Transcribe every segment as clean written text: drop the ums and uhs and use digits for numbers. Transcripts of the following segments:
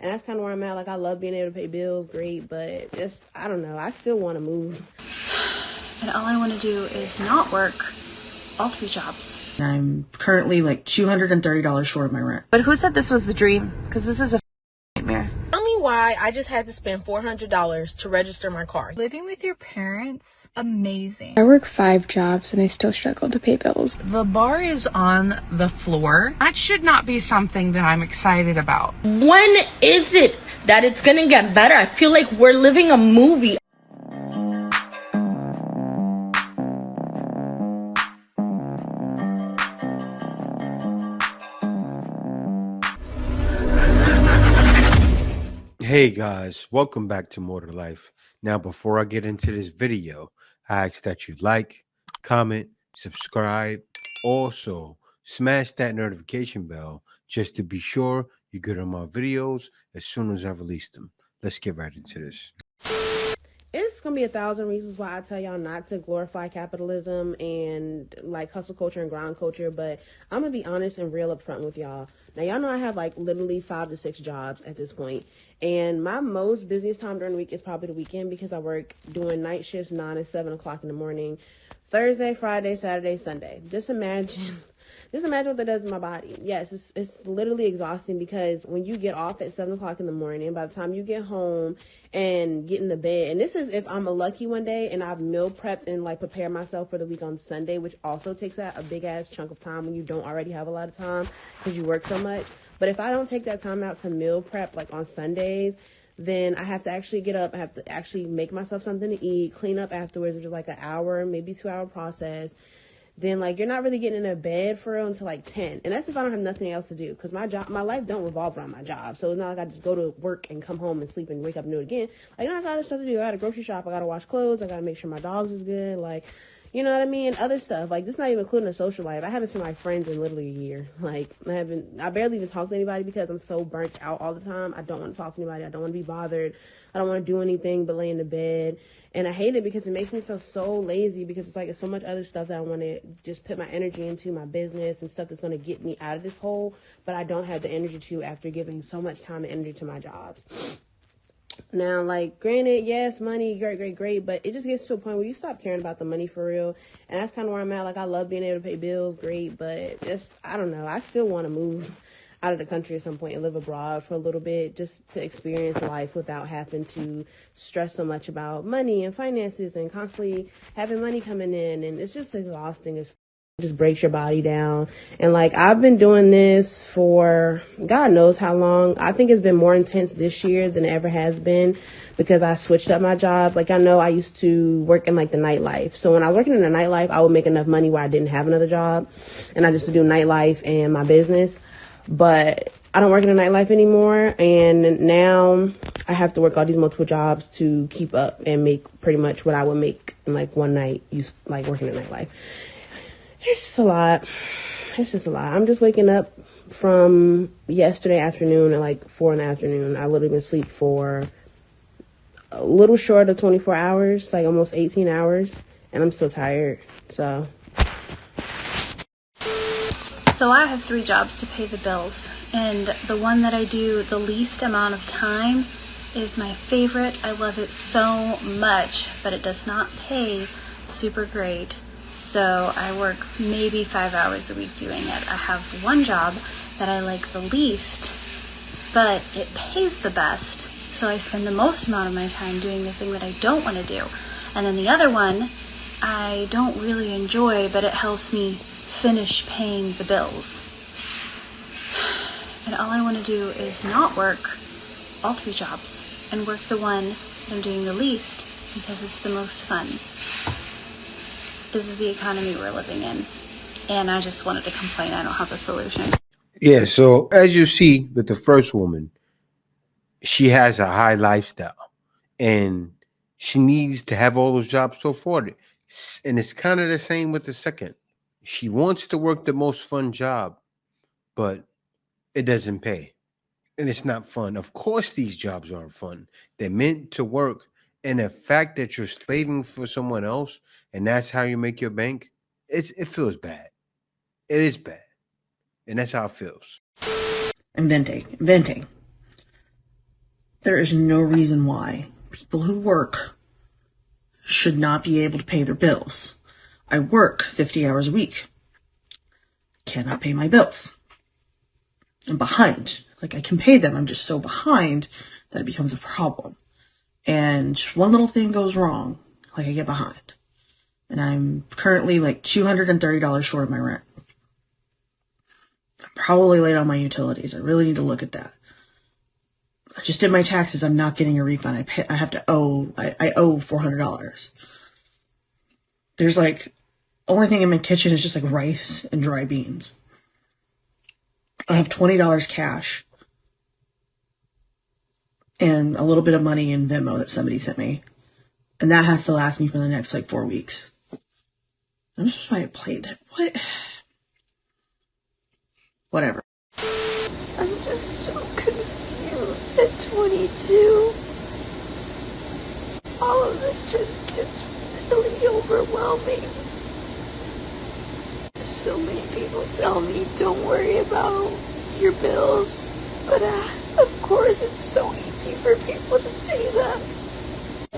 And that's kind of where I'm at. Like, I love being able to pay bills, great, but just, I don't know. I still want to move. And all I want to do is not work all 3 jobs. I'm currently like $230 short of my rent. But who said this was the dream? Because this is a nightmare. Tell me why I just had to spend $400 to register my car. Living with your parents, amazing. I work 5 jobs and I still struggle to pay bills. The bar is on the floor. That should not be something that I'm excited about. When is it that it's gonna get better? I feel like we're living a movie. Hey guys, welcome back to More to Life. Now, before I get into this video, I ask that you like, comment, subscribe. Also, smash that notification bell just to be sure you get on my videos as soon as I release them. Let's get right into this. It's gonna be 1,000 reasons why I tell y'all not to glorify capitalism and like hustle culture and grind culture, but I'm gonna be honest and real up front with y'all. Now, y'all know I have like literally 5 to 6 jobs at this point, and my most busiest time during the week is probably the weekend because I work doing night shifts 9 to 7 o'clock in the morning, Thursday, Friday, Saturday, Sunday. Just imagine what that does to my body. Yes, it's literally exhausting because when you get off at 7 o'clock in the morning, by the time you get home and get in the bed, and this is if I'm a lucky one day and I've meal prepped and like prepare myself for the week on Sunday, which also takes out a big ass chunk of time when you don't already have a lot of time because you work so much. But if I don't take that time out to meal prep like on Sundays, then I have to actually get up. I have to actually make myself something to eat, clean up afterwards, which is like an hour, maybe 2-hour process. Then like you're not really getting in a bed for real until like 10. And that's if I don't have nothing else to do, because my life don't revolve around my job. So it's not like I just go to work and come home and sleep and wake up and do it again. Like, I got other stuff to do. I got to grocery shop. I got to wash clothes. I got to make sure my dogs is good. Like, you know what I mean? Other stuff. Like, this is not even including a social life. I haven't seen my friends in literally a year. Like, I barely even talk to anybody because I'm so burnt out all the time. I don't want to talk to anybody. I don't want to be bothered. I don't want to do anything but lay in the bed. And I hate it because it makes me feel so lazy because it's so much other stuff that I want to just put my energy into, my business and stuff that's going to get me out of this hole. But I don't have the energy to after giving so much time and energy to my jobs. Now, like, granted, yes, money, great, but it just gets to a point where you stop caring about the money for real. And that's kind of where I'm at. Like, I love being able to pay bills, great, but just, I don't know. I still want to move out of the country at some point and live abroad for a little bit just to experience life without having to stress so much about money and finances and constantly having money coming in. And it's just exhausting. It just breaks your body down. And like, I've been doing this for God knows how long. I think it's been more intense this year than it ever has been because I switched up my jobs. Like, I know I used to work in like the nightlife. So when I was working in the nightlife, I would make enough money where I didn't have another job. And I just do nightlife and my business. But I don't work in the nightlife anymore, and now I have to work all these multiple jobs to keep up and make pretty much what I would make in like one night, like working in the nightlife. It's just a lot. I'm just waking up from yesterday afternoon at like 4 in the afternoon. I literally been asleep for a little short of 24 hours, like almost 18 hours, and I'm still tired, so I have 3 jobs to pay the bills, and the one that I do the least amount of time is my favorite. I love it so much, but it does not pay super great. So I work maybe 5 hours a week doing it. I have one job that I like the least, but it pays the best. So I spend the most amount of my time doing the thing that I don't want to do. And then the other one I don't really enjoy, but it helps me finish paying the bills. And all I want to do is not work all 3 jobs and work the one that I'm doing the least because it's the most fun. This is the economy we're living in, and I just wanted to complain I don't have a solution. Yeah, so as you see with the first woman, she has a high lifestyle and she needs to have all those jobs to afford it. And it's kind of the same with the second. She wants to work the most fun job, but it doesn't pay. And it's not fun. Of course, these jobs aren't fun. They're meant to work. And the fact that you're slaving for someone else and that's how you make your bank, it feels bad. It is bad. And that's how it feels. I'm venting. There is no reason why people who work should not be able to pay their bills. I work 50 hours a week. Cannot pay my bills. I'm behind. Like, I can pay them. I'm just so behind that it becomes a problem. And one little thing goes wrong, like I get behind. And I'm currently like $230 short of my rent. I'm probably late on my utilities. I really need to look at that. I just did my taxes. I'm not getting a refund. I owe $400. There's like, only thing in my kitchen is just like rice and dry beans. I have $20 cash and a little bit of money in Venmo that somebody sent me. And that has to last me for the next like 4 weeks. I'm just trying to play it. What? Whatever. I'm just so confused at 22. All of this just gets really overwhelming. So many people tell me don't worry about your bills, but of course it's so easy for people to say that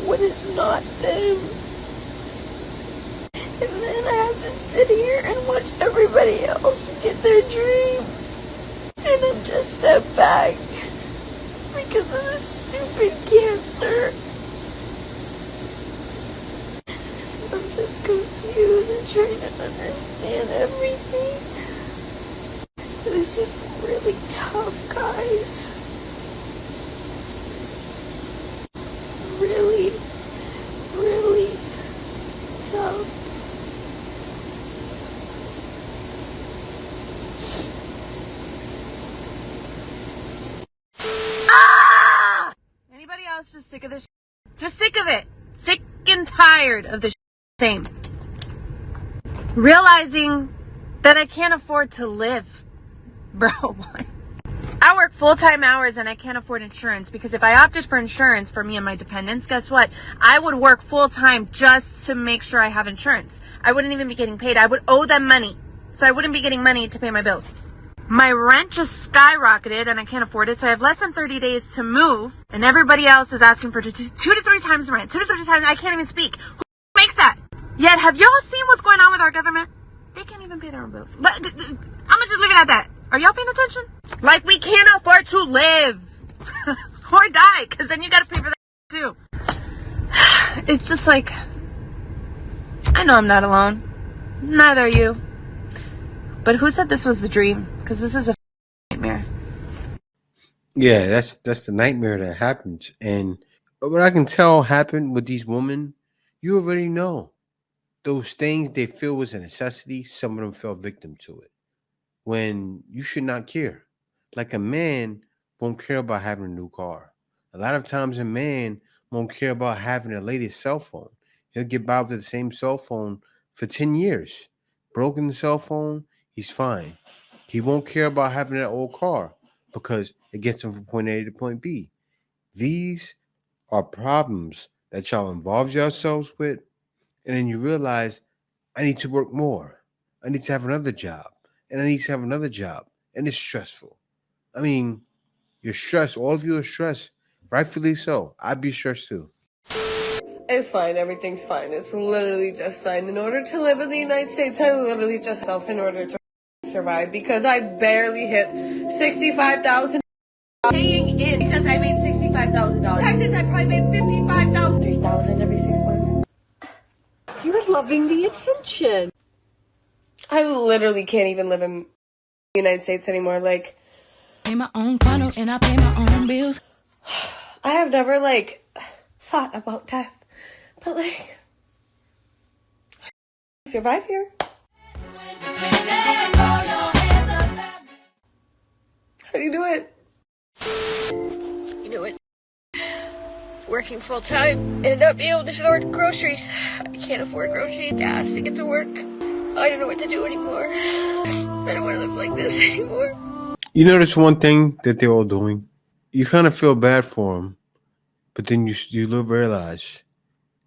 when it's not them. And then I have to sit here and watch everybody else get their dream, and I'm just set back because of this stupid cancer. I'm just confused and trying to understand everything. This is really tough, guys. Really, really tough. Ah! Anybody else just sick of this? Just sick of it. Sick and tired of this same. Realizing that I can't afford to live. Bro, what? I work full-time hours and I can't afford insurance because if I opted for insurance for me and my dependents, guess what? I would work full-time just to make sure I have insurance. I wouldn't even be getting paid. I would owe them money. So I wouldn't be getting money to pay my bills. My rent just skyrocketed and I can't afford it. So I have less than 30 days to move and everybody else is asking for 2 to 3 times the rent. 2 to 3 times. I can't even speak. Who makes that? Yet, have y'all seen what's going on with our government? They can't even pay their own bills. But I'm gonna just leave it at that. Are y'all paying attention? Like, we can't afford to live or die, because then you gotta pay for that too. It's just like, I know I'm not alone. Neither are you. But who said this was the dream? Because this is a nightmare. Yeah, that's the nightmare that happens. And what I can tell happened with these women, you already know. Those things they feel was a necessity, some of them fell victim to it. When you should not care. Like a man won't care about having a new car. A lot of times a man won't care about having the latest cell phone. He'll get by with the same cell phone for 10 years. Broken cell phone, he's fine. He won't care about having that old car because it gets him from point A to point B. These are problems that y'all involve yourselves with, and then you realize, I need to work more. I need to have another job. And I need to have another job. And it's stressful. I mean, you're stressed. All of you are stressed. Rightfully so. I'd be stressed too. It's fine. Everything's fine. It's literally just fine. In order to live in the United States, I literally just self in order to survive because I barely hit $65,000 paying in because I made $65,000. Taxes, I probably made $55,000. $3,000 every 6 months. You're loving the attention. I literally can't even live in the United States anymore. Like, pay my own condo and I pay my own bills. I have never thought about death, but survive here. How do you do it? You know what? Working full time and not being able to afford groceries. I can't afford groceries, gas to get to work. I don't know what to do anymore. I don't want to live like this anymore. You notice one thing that they're all doing? You kind of feel bad for them, but then you realize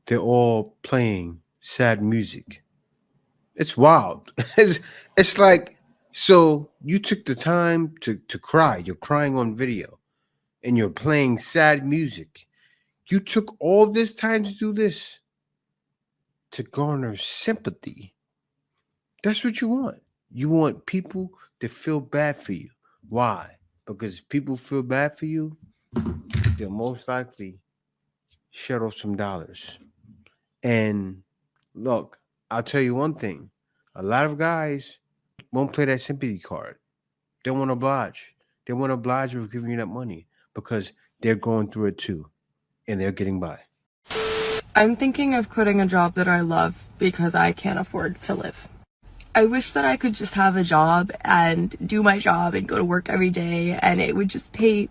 they're all playing sad music. It's wild. It's like, so you took the time to cry. You're crying on video. and you're playing sad music. You took all this time to do this to garner sympathy. That's what you want. You want people to feel bad for you. Why? Because if people feel bad for you, they'll most likely shed off some dollars. And look, I'll tell you one thing. A lot of guys won't play that sympathy card. They won't oblige. They won't oblige with giving you that money because they're going through it too. And they're getting by. I'm thinking of quitting a job that I love because I can't afford to live. I wish that I could just have a job and do my job and go to work every day and it would just pay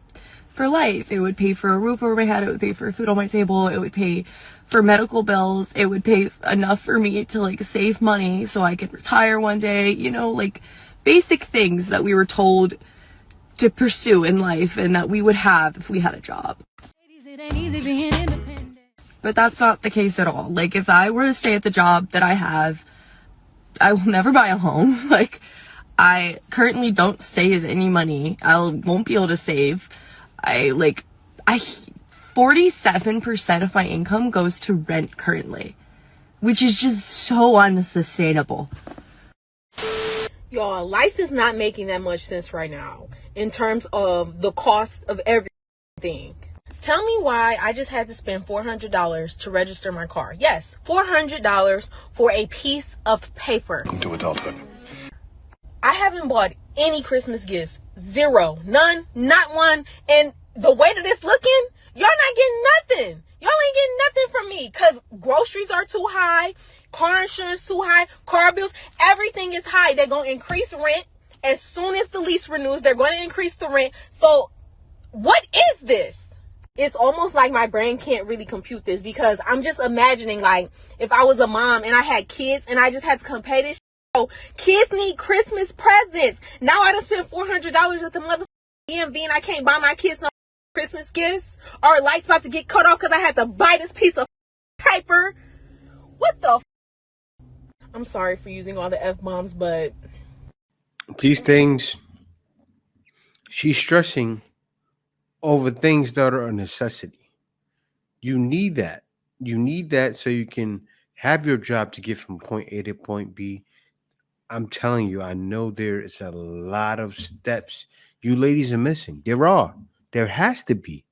for life. It would pay for a roof over my head. It would pay for food on my table. It would pay for medical bills. It would pay enough for me to like save money so I could retire one day. You know, like basic things that we were told to pursue in life and that we would have if we had a job. But that's not the case at all. Like if I were to stay at the job that I have, I will never buy a home. Like, I currently don't save any money. I won't be able to save. 47% of my income goes to rent currently, which is just so unsustainable. Y'all, life is not making that much sense right now in terms of the cost of everything. Tell me why I just had to spend $400 to register my car. Yes, $400 for a piece of paper. Welcome to adulthood. I haven't bought any Christmas gifts. Zero. None. Not one. And the way that it's looking, y'all not getting nothing. Y'all ain't getting nothing from me because groceries are too high. Car insurance too high. Car bills. Everything is high. They're going to increase rent. As soon as the lease renews, they're going to increase the rent. So what is this? It's almost like my brain can't really compute this because I'm just imagining like if I was a mom and I had kids and I just had to come pay this shit. So kids need Christmas presents. Now I done spent $400 at the mother DMV and I can't buy my kids no Christmas gifts. Our lights about to get cut off because I had to buy this piece of paper. What the I'm sorry for using all the F-bombs, but These things, she's stressing over things that are a necessity. You need that. You need that so you can have your job to get from point A to point B. I'm telling you, I know there is a lot of steps you ladies are missing. There are. There has to be.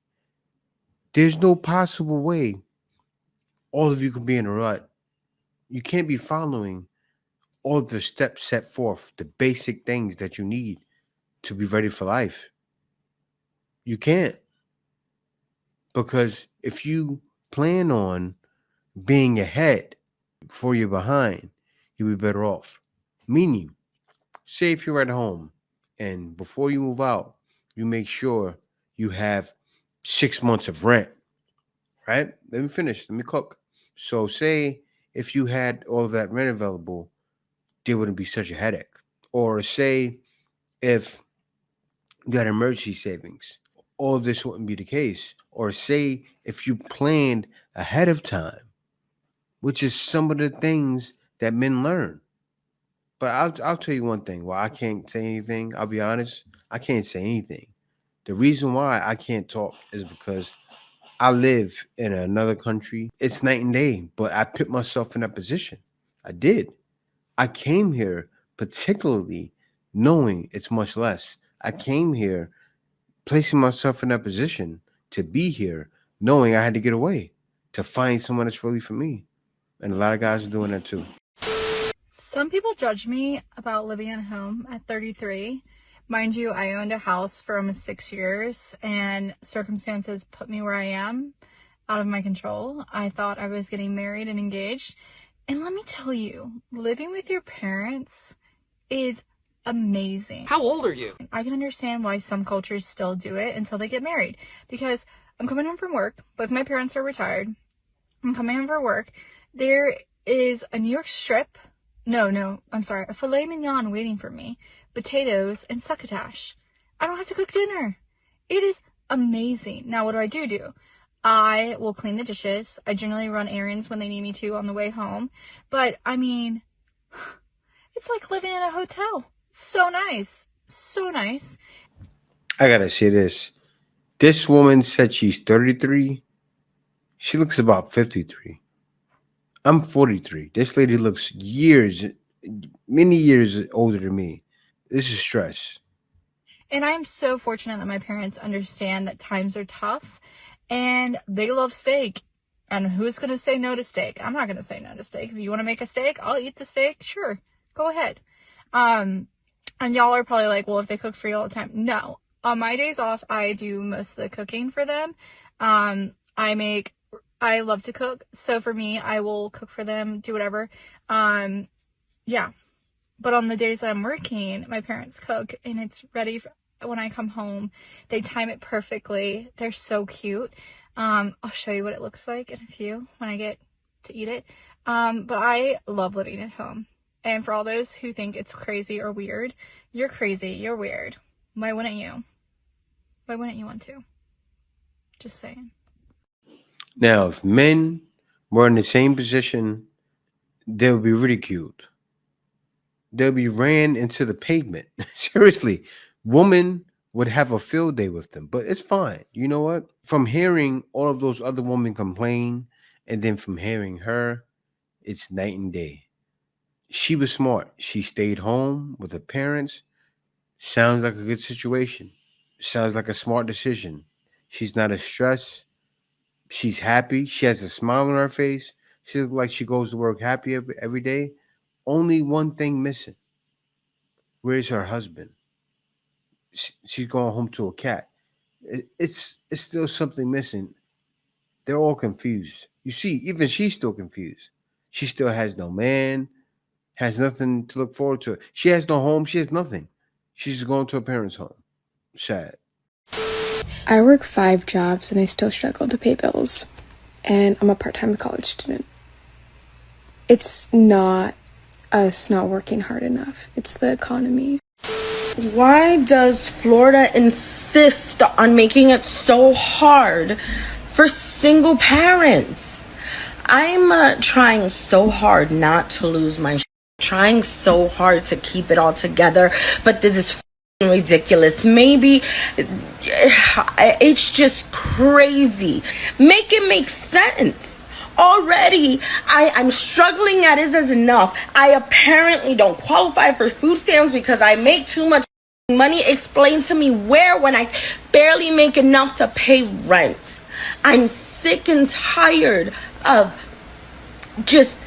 There's no possible way all of you could be in a rut. You can't be following all the steps set forth, the basic things that you need to be ready for life. You can't. Because if you plan on being ahead before you're behind, you'll be better off. Meaning, say if you're at home and before you move out, you make sure you have 6 months of rent, right? Let me finish. Let me cook. So say if you had all of that rent available, there wouldn't be such a headache. Or say if you had emergency savings, all of this wouldn't be the case. Or say if you planned ahead of time, which is some of the things that men learn. But I'll tell you one thing. Well, I can't say anything. I'll be honest. I can't say anything. The reason why I can't talk is because I live in another country. It's night and day, but I put myself in that position. I did. I came here particularly knowing it's much less. I came here placing myself in that position to be here, knowing I had to get away to find someone that's really for me. And a lot of guys are doing that too. Some people judge me about living at home at 33. Mind you, I owned a house for almost 6 years and circumstances put me where I am out of my control. I thought I was getting married and engaged. And let me tell you, living with your parents is amazing. How old are you? I can understand why some cultures still do it until they get married. Because I'm coming home from work. Both my parents are retired. I'm coming home from work. There is a New York strip. A filet mignon waiting for me. Potatoes and succotash. I don't have to cook dinner. It is amazing. Now, what do? I will clean the dishes. I generally run errands when they need me to on the way home. But, I mean, it's like living in a hotel. So nice. So nice. I gotta say this. This woman said she's 33. She looks about 53. I'm 43. This lady looks many years older than me. This is stress. And I'm so fortunate that my parents understand that times are tough and they love steak. And who's going to say no to steak? I'm not going to say no to steak. If you want to make a steak, I'll eat the steak. Sure. Go ahead. And y'all are probably like, well, if they cook for you all the time. No. On my days off, I do most of the cooking for them. I love to cook. So for me, I will cook for them, do whatever. Yeah. But on the days that I'm working, my parents cook and it's ready for when I come home. They time it perfectly. They're so cute. I'll show you what it looks like in a few when I get to eat it. But I love living at home. And for all those who think it's crazy or weird, you're crazy. You're weird. Why wouldn't you? Why wouldn't you want to? Just saying. Now, if men were in the same position, they would be ridiculed. They'll be ran into the pavement. Seriously, women would have a field day with them, but it's fine. You know what? From hearing all of those other women complain, and then from hearing her, it's night and day. She was smart. She stayed home with her parents. Sounds like a good situation. Sounds like a smart decision. She's not as stressed. She's happy. She has a smile on her face. She looks like she goes to work happy every day. Only one thing missing. Where's her husband? She's going home to a cat. It's still something missing. They're all confused. You see, even she's still confused. She still has no man, has nothing to look forward to. She has no home. She has nothing. She's just going to her parents' home. Sad. I work 5 jobs and I still struggle to pay bills. And I'm a part-time college student. It's not us not working hard enough. It's the economy. Why does Florida insist on making it so hard for single parents? I'm trying so hard not to lose my trying so hard to keep it all together, but this is ridiculous. Maybe it's just crazy. Make it make sense. Already, I'm struggling at it as enough. I apparently don't qualify for food stamps because I make too much money. Explain to me where when I barely make enough to pay rent. I'm sick and tired of just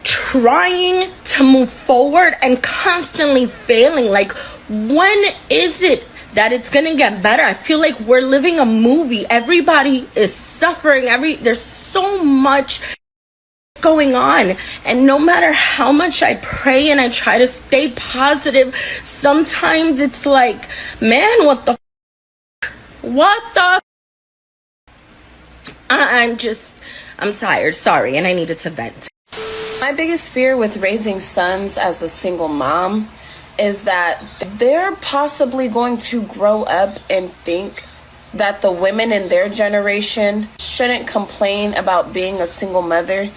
trying to move forward and constantly failing. Like, when is it that it's gonna get better? I feel like we're living a movie. Everybody is suffering. There's so much going on, and no matter how much I pray and I try to stay positive, sometimes it's like, man, what the I'm tired, sorry, and I needed to vent. My biggest fear with raising sons as a single mom is that they're possibly going to grow up and think that the women in their generation shouldn't complain about being a single mother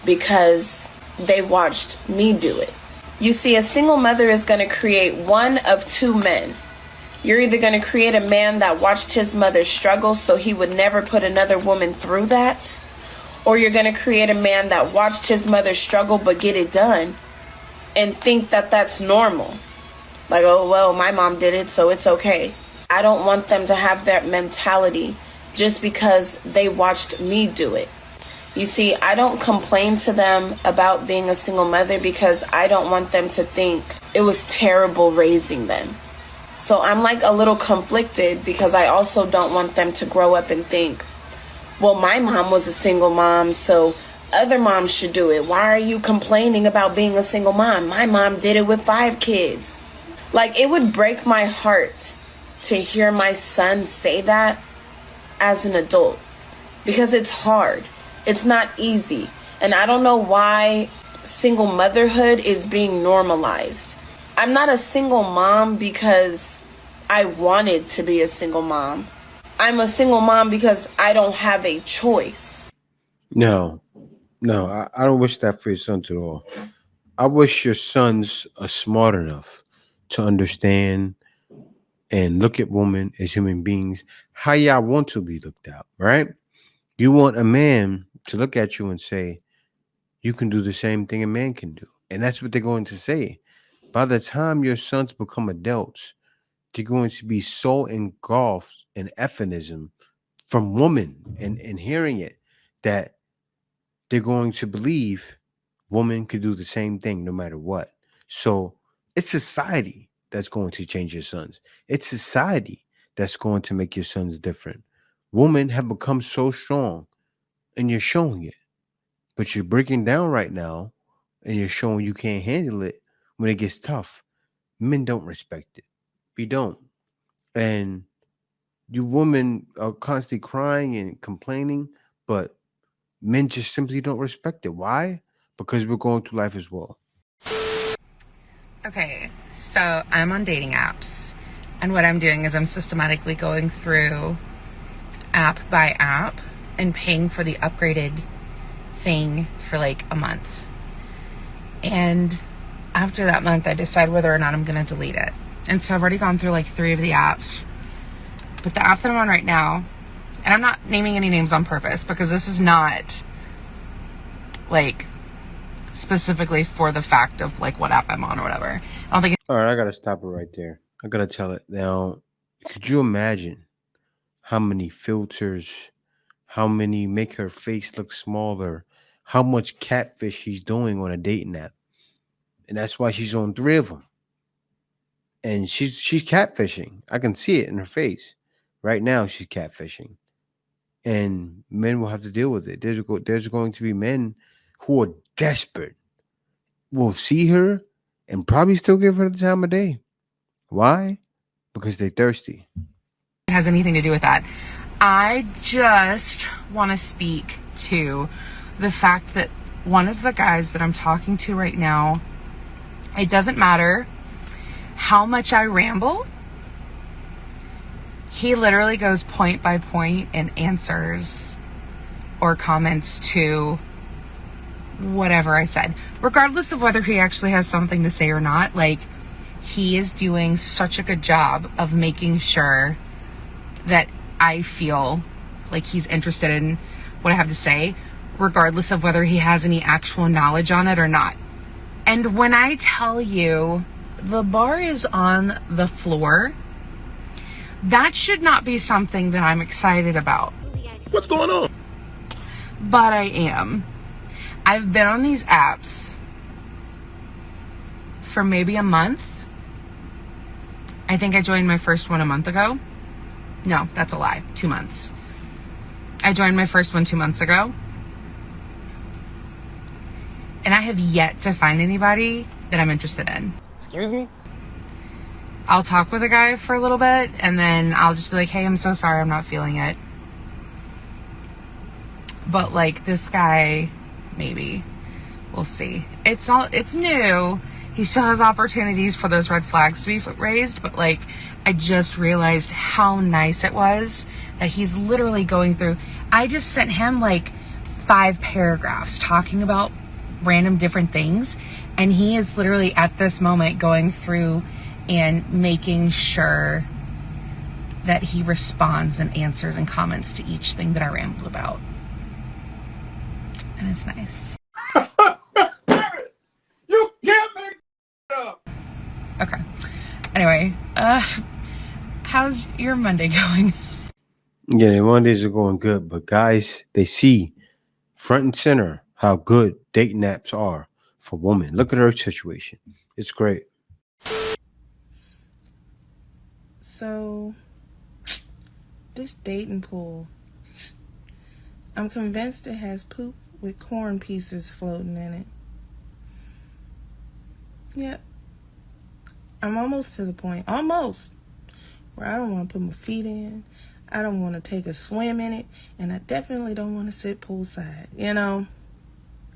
because they watched me do it. You see, a single mother is going to create one of 2 men. You're either going to create a man that watched his mother struggle so he would never put another woman through that, or you're going to create a man that watched his mother struggle but get it done and think that that's normal. Like, oh, well, my mom did it, so it's okay. I don't want them to have that mentality just because they watched me do it. You see, I don't complain to them about being a single mother because I don't want them to think it was terrible raising them. So I'm like a little conflicted because I also don't want them to grow up and think, well, my mom was a single mom, so other moms should do it. Why are you complaining about being a single mom? My mom did it with 5 kids. Like, it would break my heart to hear my son say that as an adult because it's hard. It's not easy. And I don't know why single motherhood is being normalized. I'm not a single mom because I wanted to be a single mom. I'm a single mom because I don't have a choice. No, I don't wish that for your sons at all. I wish your sons are smart enough to understand and look at women as human beings how y'all want to be looked at, right? You want a man to look at you and say, you can do the same thing a man can do. And that's what they're going to say. By the time your sons become adults, they're going to be so engulfed in feminism from women and hearing it that they're going to believe women could do the same thing no matter what. So it's society that's going to change your sons. It's society that's going to make your sons different. Women have become so strong and you're showing it, but you're breaking down right now and you're showing you can't handle it when it gets tough. Men don't respect it. We don't. And you women are constantly crying and complaining, but men just simply don't respect it. Why? Because we're going through life as well. Okay, so I'm on dating apps, and what I'm doing is I'm systematically going through app by app and paying for the upgraded thing for like a month. And after that month, I decide whether or not I'm going to delete it. And so I've already gone through like 3 of the apps. But the app that I'm on right now, and I'm not naming any names on purpose because this is not like specifically for the fact of like what app I'm on or whatever. I don't think All right, I got to stop it right there. I got to tell it. Now, could you imagine how many filters, how many make her face look smaller, how much catfish she's doing on a dating app? And that's why she's on 3 of them. And she's catfishing. I can see it in her face. Right now, she's catfishing. And men will have to deal with it. There's going to be men who are desperate, will see her and probably still give her the time of day. Why? Because they're thirsty. it has anything to do with that. I just want to speak to the fact that one of the guys that I'm talking to right now, it doesn't matter how much I ramble, he literally goes point by point and answers or comments to whatever I said, regardless of whether he actually has something to say or not. Like, he is doing such a good job of making sure that I feel like he's interested in what I have to say, regardless of whether he has any actual knowledge on it or not. And when I tell you the bar is on the floor, that should not be something that I'm excited about. What's going on? But I am. I've been on these apps for maybe a month. I think I joined my first one a month ago. No, that's a lie. 2 months. I joined my first one 2 months ago. And I have yet to find anybody that I'm interested in. Excuse me? I'll talk with a guy for a little bit and then I'll just be like, hey, I'm so sorry, I'm not feeling it. But like this guy, maybe. We'll see. It's new. He still has opportunities for those red flags to be raised, but like I just realized how nice it was that he's literally going through. I just sent him like 5 paragraphs talking about random different things, and he is literally at this moment going through and making sure that he responds and answers and comments to each thing that I rambled about. And it's nice. You can't make it up. Okay. Anyway, how's your Monday going? Yeah, the Mondays are going good, but guys, they see front and center how good dating apps are for women. Look at her situation. It's great. So, this dating pool, I'm convinced it has poop with corn pieces floating in it. Yep. I'm almost to the point, where I don't want to put my feet in. I don't want to take a swim in it. And I definitely don't want to sit poolside. You know,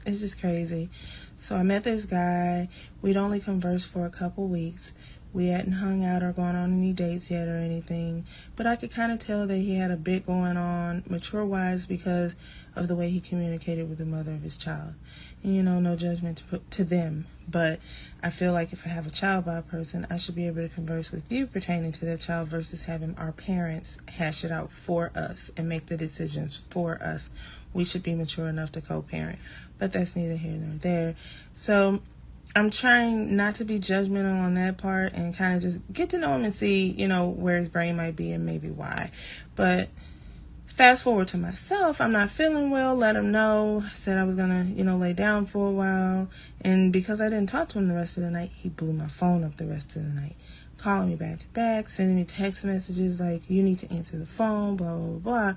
it's just crazy. So I met this guy. We'd only conversed for a couple weeks. We hadn't hung out or gone on any dates yet or anything, but I could kind of tell that he had a bit going on mature-wise because of the way he communicated with the mother of his child. And, you know, no judgment to them, but I feel like if I have a child by a person, I should be able to converse with you pertaining to that child versus having our parents hash it out for us and make the decisions for us. We should be mature enough to co-parent, but that's neither here nor there. So I'm trying not to be judgmental on that part and kind of just get to know him and see, you know, where his brain might be and maybe why. But fast forward to myself, I'm not feeling well, let him know, said I was going to, you know, lay down for a while. And because I didn't talk to him the rest of the night, he blew my phone up the rest of the night, calling me back to back, sending me text messages like, you need to answer the phone, blah, blah, blah.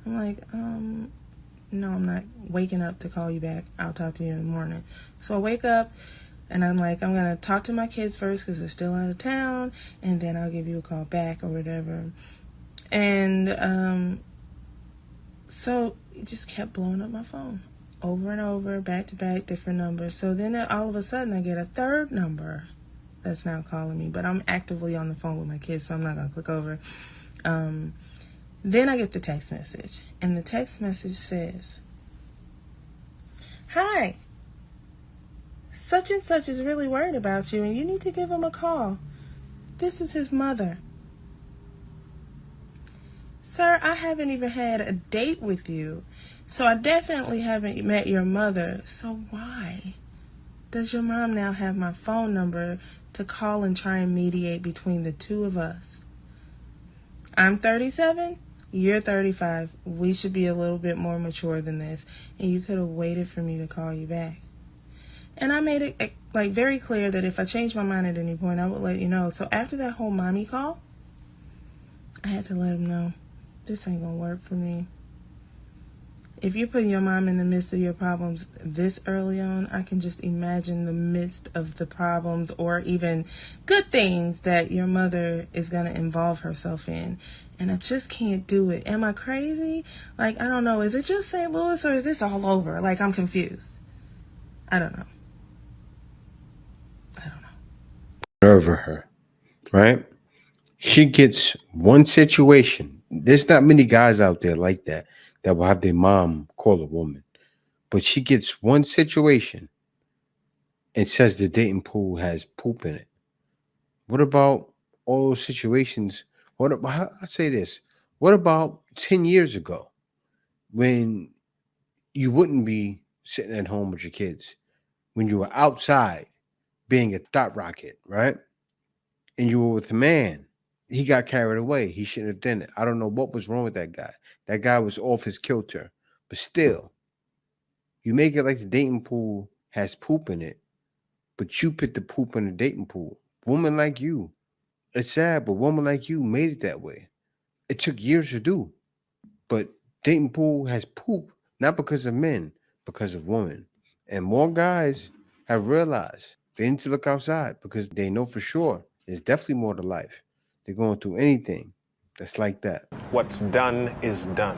I'm like, no, I'm not waking up to call you back. I'll talk to you in the morning. So I wake up. And I'm like, I'm going to talk to my kids first because they're still out of town, and then I'll give you a call back or whatever. And so it just kept blowing up my phone over and over, back to back, different numbers. So then all of a sudden I get a third number that's now calling me, but I'm actively on the phone with my kids, so I'm not going to click over. Then I get the text message, and the text message says, "Hi. Such and such is really worried about you, and you need to give him a call. This is his mother." Sir, I haven't even had a date with you, so I definitely haven't met your mother. So why does your mom now have my phone number to call and try and mediate between the two of us? I'm 37. You're 35. We should be a little bit more mature than this, and you could have waited for me to call you back. And I made it like very clear that if I changed my mind at any point, I would let you know. So after that whole mommy call, I had to let him know, this ain't gonna work for me. If you're putting your mom in the midst of your problems this early on, I can just imagine the midst of the problems or even good things that your mother is gonna involve herself in. And I just can't do it. Am I crazy? Like, I don't know. Is it just St. Louis or is this all over? Like, I'm confused. I don't know. Over her, right? She gets one situation. There's not many guys out there like that will have their mom call a woman, but she gets one situation and says the dating pool has poop in it. What about all those situations? I'll say this. What about 10 years ago when you wouldn't be sitting at home with your kids, when you were outside being a dot rocket, right? And you were with a man, he got carried away. He shouldn't have done it. I don't know what was wrong with that guy. That guy was off his kilter. But still, you make it like the dating pool has poop in it, but you put the poop in the dating pool. Woman like you, it's sad, but woman like you made it that way. It took years to do, but dating pool has poop, not because of men, because of women. And more guys have realized they need to look outside because they know for sure there's definitely more to life. They're going through anything that's like that. What's done is done.